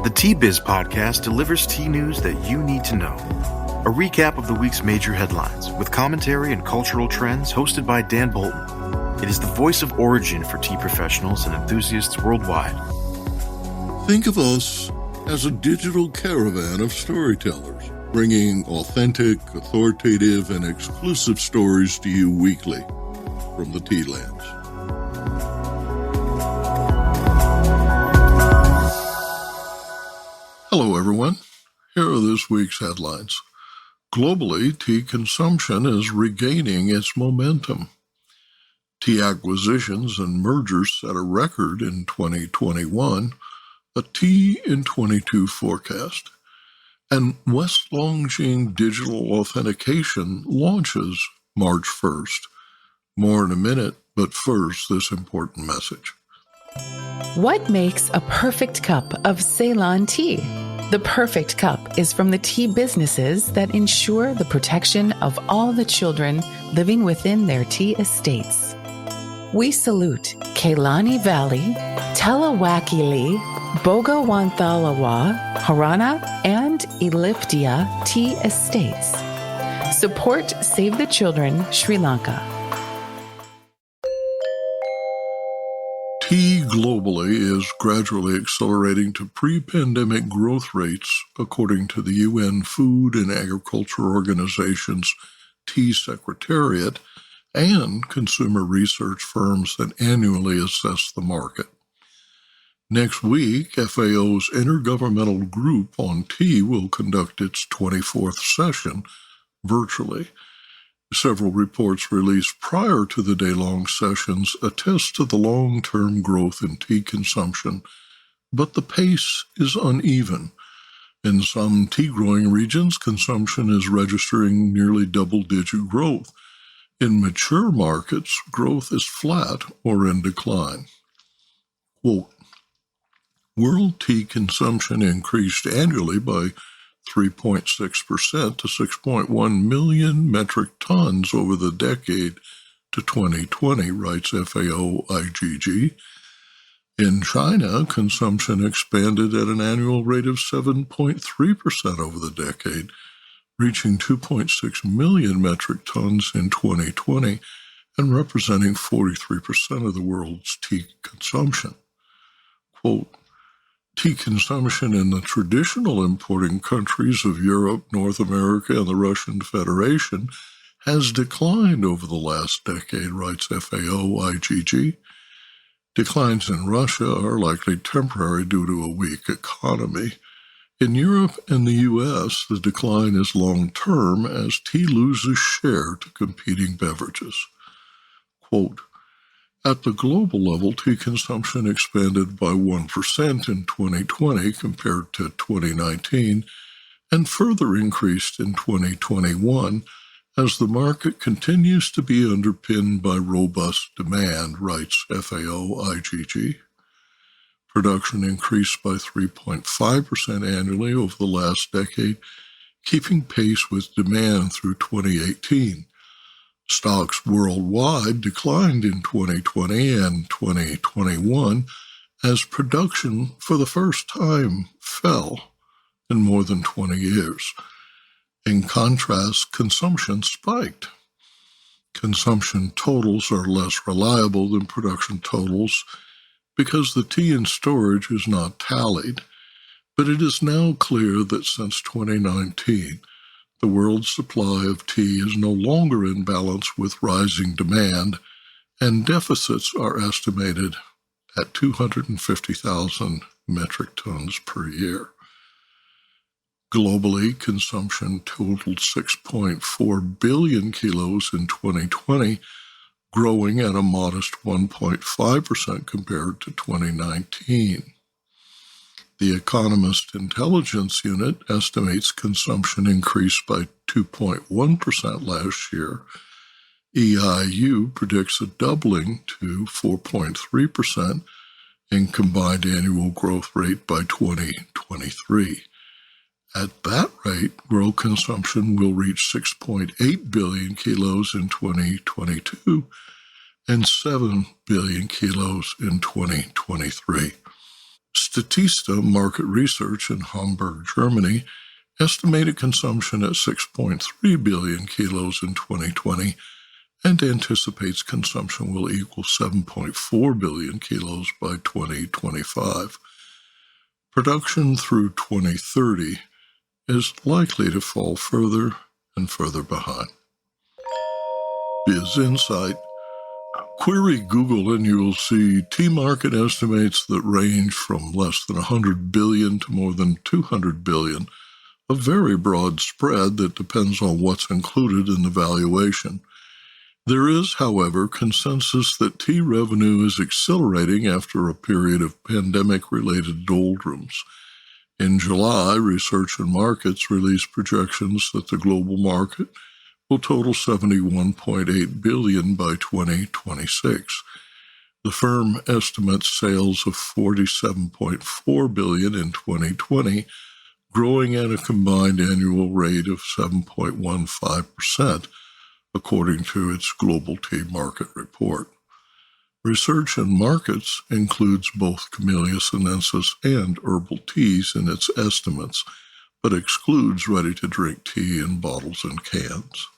The Tea Biz podcast delivers tea news that you need to know. A recap of the week's major headlines with commentary and cultural trends hosted by Dan Bolton. It is the voice of origin for tea professionals and enthusiasts worldwide. Think of us as a digital caravan of storytellers, bringing authentic, authoritative, and exclusive stories to you weekly from the tea lands. Hello, everyone. Here are this week's headlines. Globally, tea consumption is regaining its momentum. Tea acquisitions and mergers set a record in 2021, a tea in 22 forecast, and West Longjing digital authentication launches March 1st. More in a minute, but first, this important message. What makes a perfect cup of Ceylon tea? The perfect cup is from the tea businesses that ensure the protection of all the children living within their tea estates. We salute Kailani Valley, Telawakili, Bogawanthalawa, Harana, and Elliptia tea estates. Support Save the Children, Sri Lanka. Tea globally is gradually accelerating to pre-pandemic growth rates, according to the UN Food and Agriculture Organization's Tea Secretariat and consumer research firms that annually assess the market. Next week, FAO's Intergovernmental Group on Tea will conduct its 24th session virtually. Several reports released prior to the day-long sessions attest to the long-term growth in tea consumption, but the pace is uneven. In some tea-growing regions, consumption is registering nearly double-digit growth. In mature markets, growth is flat or in decline. Quote, world tea consumption increased annually by 3.6% to 6.1 million metric tons over the decade to 2020, writes FAO IGG. In China, consumption expanded at an annual rate of 7.3% over the decade, reaching 2.6 million metric tons in 2020 and representing 43% of the world's tea consumption. Quote, tea consumption in the traditional importing countries of Europe, North America, and the Russian Federation has declined over the last decade, writes FAO IGG. Declines in Russia are likely temporary due to a weak economy. In Europe and the U.S., the decline is long-term as tea loses share to competing beverages. Quote, at the global level, tea consumption expanded by 1% in 2020 compared to 2019 and further increased in 2021 as the market continues to be underpinned by robust demand, writes FAO IGG. Production increased by 3.5% annually over the last decade, keeping pace with demand through 2018. Stocks worldwide declined in 2020 and 2021 as production for the first time fell in more than 20 years. In contrast, consumption spiked. Consumption totals are less reliable than production totals because the tea in storage is not tallied, but it is now clear that since 2019, the world's supply of tea is no longer in balance with rising demand, and deficits are estimated at 250,000 metric tons per year. Globally, consumption totaled 6.4 billion kilos in 2020, growing at a modest 1.5% compared to 2019. The Economist Intelligence Unit estimates consumption increased by 2.1% last year. EIU predicts a doubling to 4.3% in combined annual growth rate by 2023. At that rate, world consumption will reach 6.8 billion kilos in 2022 and 7 billion kilos in 2023. Statista Market Research in Hamburg, Germany, estimated consumption at 6.3 billion kilos in 2020 and anticipates consumption will equal 7.4 billion kilos by 2025. Production through 2030 is likely to fall further and further behind. Biz Insight. Query Google and you will see tea market estimates that range from less than 100 billion to more than 200 billion, a very broad spread that depends on what's included in the valuation. There is, however, consensus that tea revenue is accelerating after a period of pandemic-related doldrums. In July, Research and Markets released projections that the global market will total $71.8 billion by 2026. The firm estimates sales of $47.4 billion in 2020, growing at a combined annual rate of 7.15%, according to its Global Tea Market Report. Research and Markets includes both Camellia sinensis and herbal teas in its estimates, but excludes ready-to-drink tea in bottles and cans.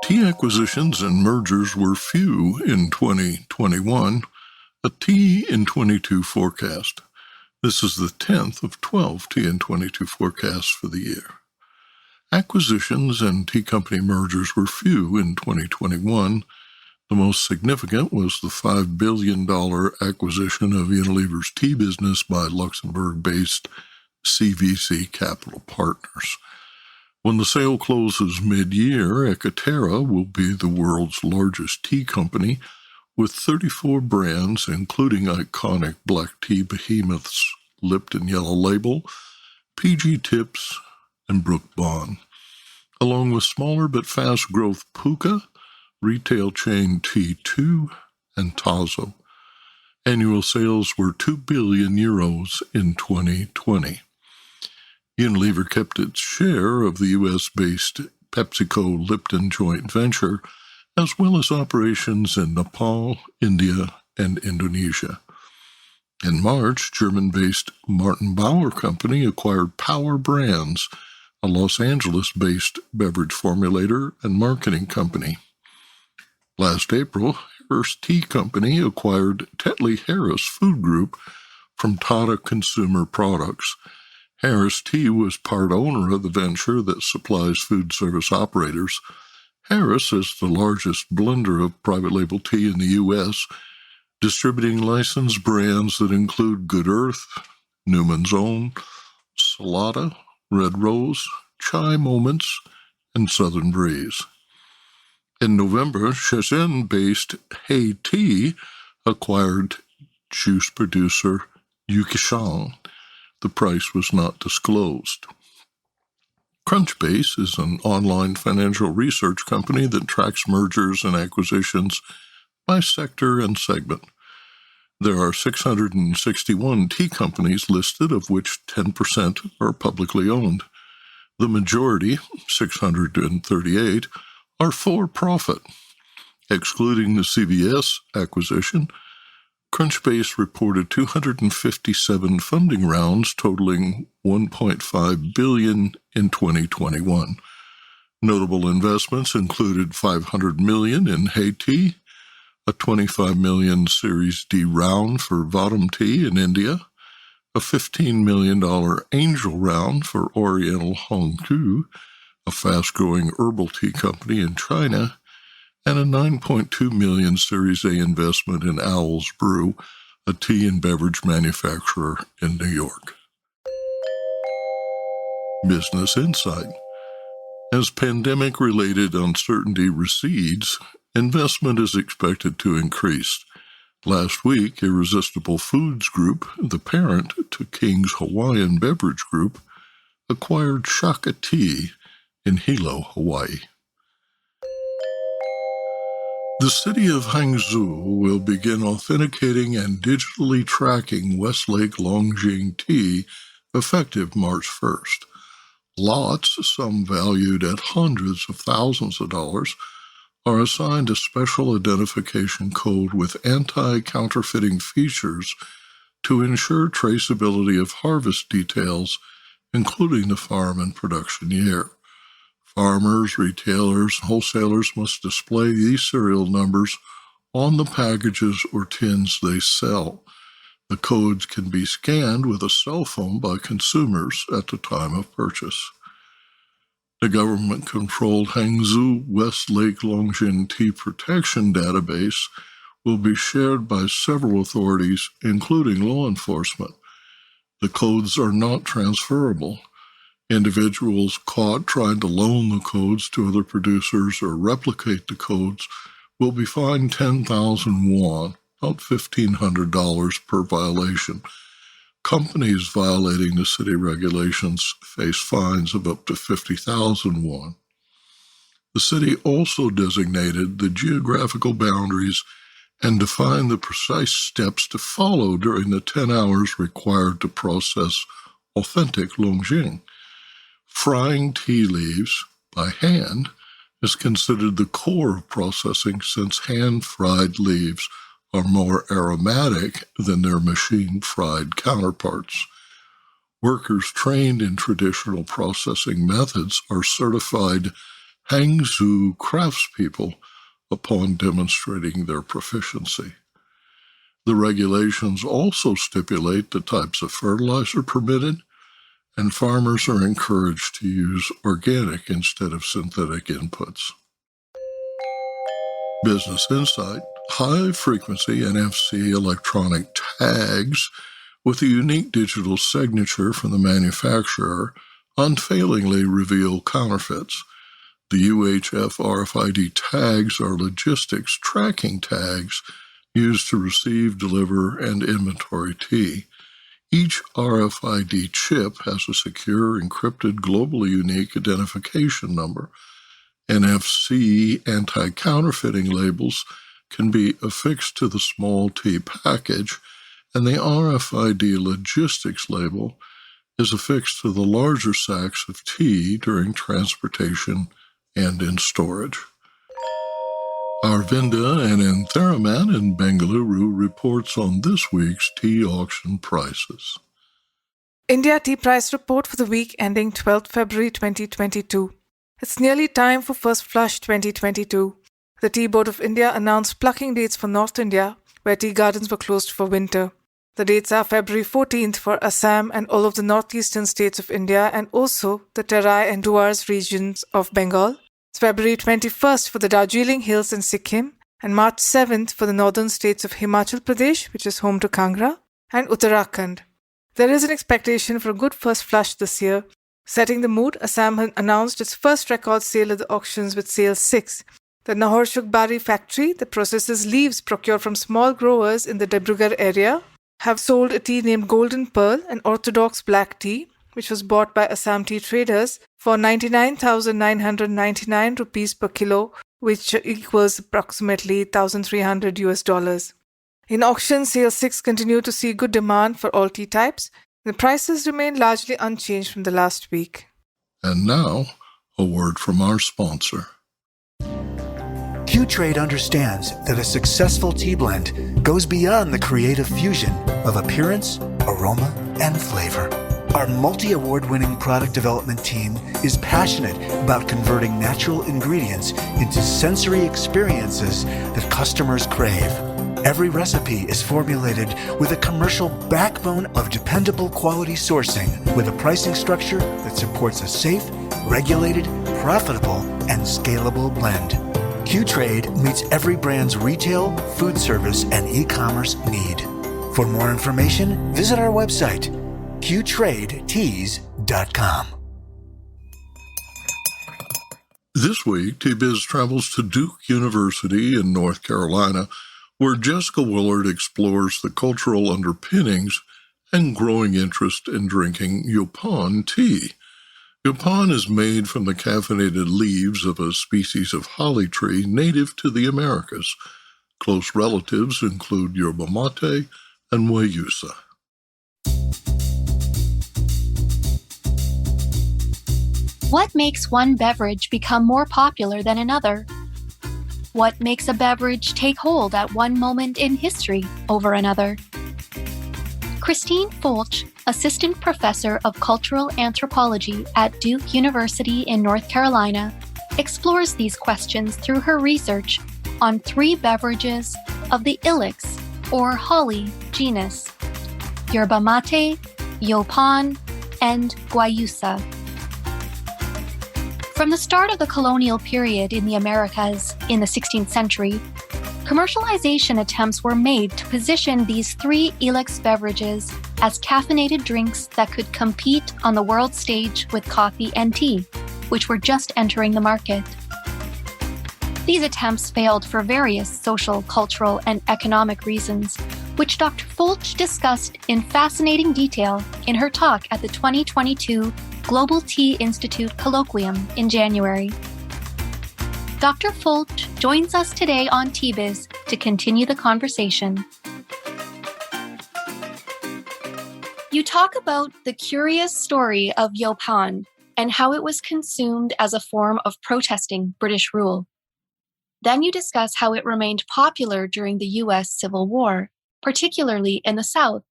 Tea acquisitions and mergers were few in 2021, a Tea in 22 forecast. This is the 10th of 12 Tea in 22 forecasts for the year. Acquisitions and tea company mergers were few in 2021. The most significant was the $5 billion acquisition of Unilever's tea business by Luxembourg-based CVC Capital Partners. When the sale closes mid-year, Ekaterra will be the world's largest tea company with 34 brands, including iconic black tea behemoths Lipton Yellow Label, PG Tips, and Brook Bond, along with smaller but fast-growth Puka, retail chain T2, and Tazo. Annual sales were €2 billion in 2020. Unilever kept its share of the U.S.-based PepsiCo-Lipton joint venture, as well as operations in Nepal, India, and Indonesia. In March, German-based Martin Bauer Company acquired Power Brands, a Los Angeles-based beverage formulator and marketing company. Last April, Harris Tea Company acquired Tetley Harris Food Group from Tata Consumer Products. Harris Tea was part owner of the venture that supplies food service operators. Harris is the largest blender of private label tea in the U.S., distributing licensed brands that include Good Earth, Newman's Own, Salada, Red Rose, Chai Moments, and Southern Breeze. In November, Shenzhen-based Hey Tea acquired juice producer Yukishang. The price was not disclosed. Crunchbase is an online financial research company that tracks mergers and acquisitions by sector and segment. There are 661 tea companies listed, of which 10% are publicly owned. The majority, 638, are for-profit. Excluding the CVS acquisition, Crunchbase reported 257 funding rounds totaling $1.5 billion in 2021. Notable investments included $500 million in Hey Tea, a $25 million Series D round for Vadam Tea in India, a $15 million angel round for Oriental Hongkou, a fast-growing herbal tea company in China, and a $9.2 million Series A investment in Owl's Brew, a tea and beverage manufacturer in New York. Business Insight. As pandemic-related uncertainty recedes, investment is expected to increase. Last week, Irresistible Foods Group, the parent to King's Hawaiian Beverage Group, acquired Shaka Tea in Hilo, Hawaii. The city of Hangzhou will begin authenticating and digitally tracking Westlake Longjing tea effective March 1st. Lots, some valued at hundreds of thousands of dollars, are assigned a special identification code with anti-counterfeiting features to ensure traceability of harvest details, including the farm and production year. Farmers, retailers, wholesalers must display these serial numbers on the packages or tins they sell. The codes can be scanned with a cell phone by consumers at the time of purchase. The government-controlled Hangzhou West Lake Longjing Tea Protection Database will be shared by several authorities, including law enforcement. The codes are not transferable. Individuals caught trying to loan the codes to other producers or replicate the codes will be fined 10,000 yuan, about $1,500 per violation. Companies violating the city regulations face fines of up to 50,000 yuan. The city also designated the geographical boundaries and defined the precise steps to follow during the 10 hours required to process authentic Longjing. Frying tea leaves by hand is considered the core of processing, since hand-fried leaves are more aromatic than their machine-fried counterparts. Workers trained in traditional processing methods are certified Hangzhou craftspeople upon demonstrating their proficiency. The regulations also stipulate the types of fertilizer permitted, and farmers are encouraged to use organic instead of synthetic inputs. Business Insight: high-frequency NFC electronic tags with a unique digital signature from the manufacturer unfailingly reveal counterfeits. The UHF RFID tags are logistics tracking tags used to receive, deliver, and inventory tea. Each RFID chip has a secure, encrypted, globally unique identification number. NFC anti-counterfeiting labels can be affixed to the small tea package, and the RFID logistics label is affixed to the larger sacks of tea during transportation and in storage. Arvinda and Antheraman in Bengaluru reports on this week's tea auction prices. India Tea Price Report for the week ending 12th February 2022. It's nearly time for First Flush 2022. The Tea Board of India announced plucking dates for North India, where tea gardens were closed for winter. The dates are February 14th for Assam and all of the northeastern states of India, and also the Terai and Duars regions of Bengal. It's February 21st for the Darjeeling Hills in Sikkim, and March 7th for the northern states of Himachal Pradesh, which is home to Kangra, and Uttarakhand. There is an expectation for a good first flush this year. Setting the mood, Assam had announced its first record sale at the auctions with sales 6. The Nahor Shukbari factory that processes leaves procured from small growers in the Dibrugarh area have sold a tea named Golden Pearl, an orthodox black tea, which was bought by Assam tea traders for 99,999 rupees per kilo, which equals approximately $1,300. In auction, sale 6 continued to see good demand for all tea types. The prices remain largely unchanged from the last week. And now, a word from our sponsor. Q-Trade understands that a successful tea blend goes beyond the creative fusion of appearance, aroma, and flavor. Our multi-award-winning product development team is passionate about converting natural ingredients into sensory experiences that customers crave. Every recipe is formulated with a commercial backbone of dependable quality sourcing, with a pricing structure that supports a safe, regulated, profitable, and scalable blend. Q-Trade meets every brand's retail, food service, and e-commerce need. For more information, visit our website, qtradeteas.com. This week, T-Biz travels to Duke University in North Carolina, where Jessica Woollard explores the cultural underpinnings and growing interest in drinking Yaupon tea. Yaupon is made from the caffeinated leaves of a species of holly tree native to the Americas. Close relatives include Yerba Mate and Guayusa. What makes one beverage become more popular than another? what makes a beverage take hold at one moment in history over another. Christine Folch, Assistant Professor of Cultural Anthropology at Duke University in North Carolina, explores these questions through her research on 3 beverages of the ilex, or holly, genus: Yerba Mate, Yaupon, and Guayusa. From the start of the colonial period in the Americas in the 16th century, commercialization attempts were made to position these 3 ilex beverages as caffeinated drinks that could compete on the world stage with coffee and tea, which were just entering the market. These attempts failed for various social, cultural, and economic reasons, which Dr. Folch discussed in fascinating detail in her talk at the 2022 Global Tea Institute Colloquium in January. Dr. Folch joins us today on TBiz to continue the conversation. You talk about the curious story of Yaupon and how it was consumed as a form of protesting British rule. Then you discuss how it remained popular during the U.S. Civil War, particularly in the South,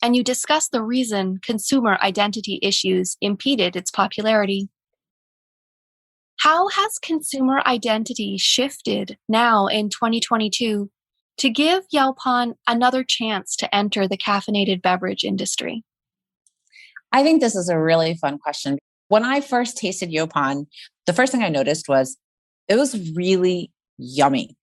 and you discuss the reason consumer identity issues impeded its popularity. How has consumer identity shifted now in 2022 to give Yaupon another chance to enter the caffeinated beverage industry? I think this is a really fun question. When I first tasted Yaupon, the first thing I noticed was it was really yummy.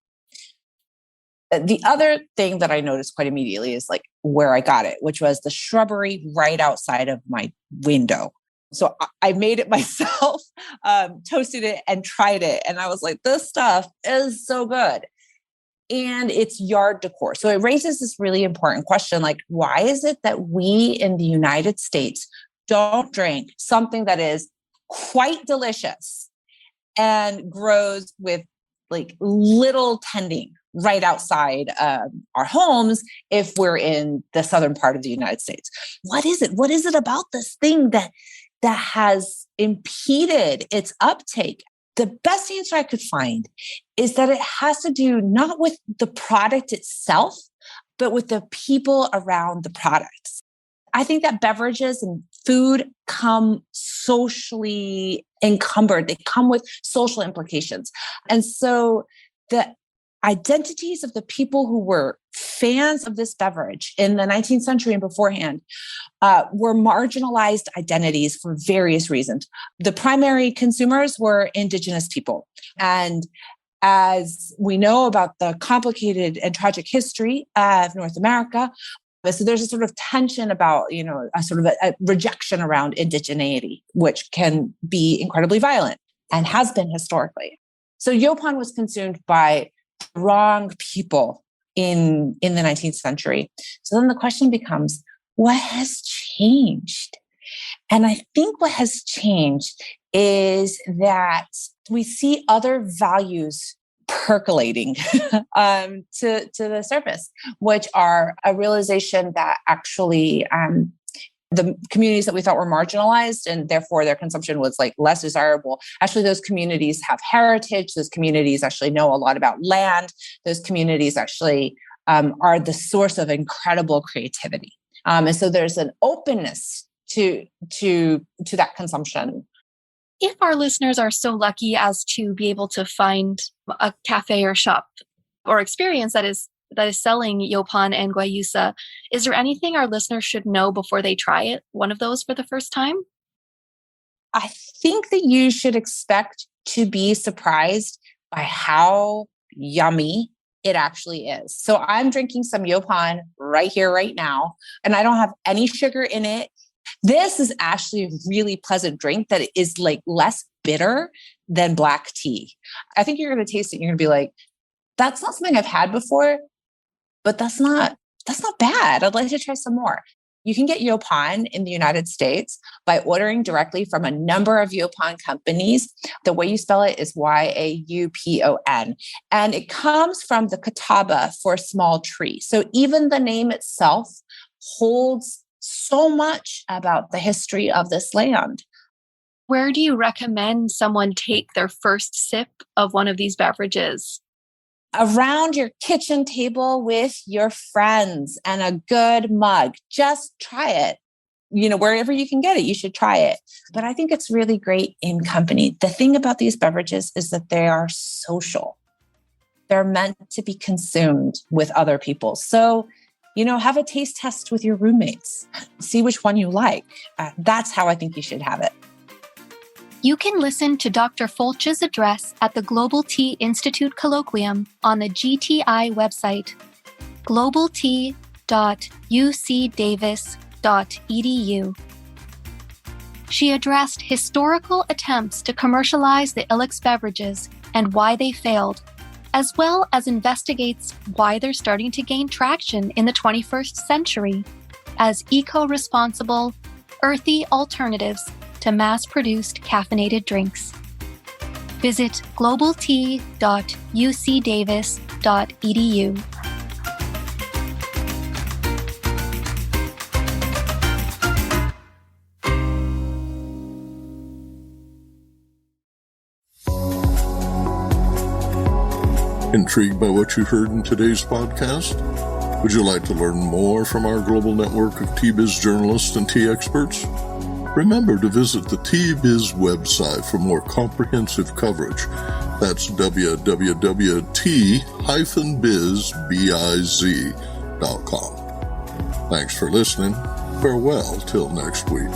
The other thing that I noticed quite immediately is like where I got it, which was the shrubbery right outside of my window. So I made it myself, toasted it and tried it. And I was like, this stuff is so good. And it's yard decor. So it raises this really important question, like, why is it that we in the United States don't drink something that is quite delicious and grows with like little tending right outside our homes if we're in the southern part of the United States? What is it? What is it about this thing that has impeded its uptake? The best answer I could find is that it has to do not with the product itself, but with the people around the products. I think that beverages and food come socially encumbered. They come with social implications. And so the identities of the people who were fans of this beverage in the 19th century and beforehand were marginalized identities for various reasons. The primary consumers were indigenous people. And as we know about the complicated and tragic history of North America, so there's a sort of tension about, a sort of a rejection around indigeneity, which can be incredibly violent and has been historically. So Yaupon was consumed by the wrong people in the 19th century. So then the question becomes, what has changed? And I think what has changed is that we see other values percolating to the surface, which are a realization that actually the communities that we thought were marginalized and therefore their consumption was like less desirable. Actually, those communities have heritage. Those communities actually know a lot about land. Those communities actually are the source of incredible creativity. And so there's an openness to that consumption. If our listeners are so lucky as to be able to find a cafe or shop or experience that is selling Yaupon and Guayusa, is there anything our listeners should know before they try it, one of those for the first time? I think that you should expect to be surprised by how yummy it actually is. So I'm drinking some Yaupon right here, right now, and I don't have any sugar in it. This is actually a really pleasant drink that is like less bitter than black tea. I think you're going to taste it and you're going to be like, that's not something I've had before, but that's not bad. I'd like to try some more. You can get Yaupon in the United States by ordering directly from a number of Yaupon companies. The way you spell it is Yaupon. And it comes from the Catawba for small tree. So even the name itself holds so much about the history of this land. Where do you recommend someone take their first sip of one of these beverages? around your kitchen table with your friends and a good mug. Just try it. Wherever you can get it, you should try it. But I think it's really great in company. The thing about these beverages is that they are social. They're meant to be consumed with other people. So, have a taste test with your roommates. See which one you like. That's how I think you should have it. You can listen to Dr. Folch's address at the Global Tea Institute Colloquium on the GTI website, globaltea.ucdavis.edu. She addressed historical attempts to commercialize the ilex beverages and why they failed, as well as investigates why they're starting to gain traction in the 21st century as eco-responsible, earthy alternatives to mass-produced caffeinated drinks. Visit globaltea.ucdavis.edu. Intrigued by what you heard in today's podcast? Would you like to learn more from our global network of tea-biz journalists and tea experts? Remember to visit the Tea-Biz website for more comprehensive coverage. That's www.t-biz.com. Thanks for listening. Farewell till next week.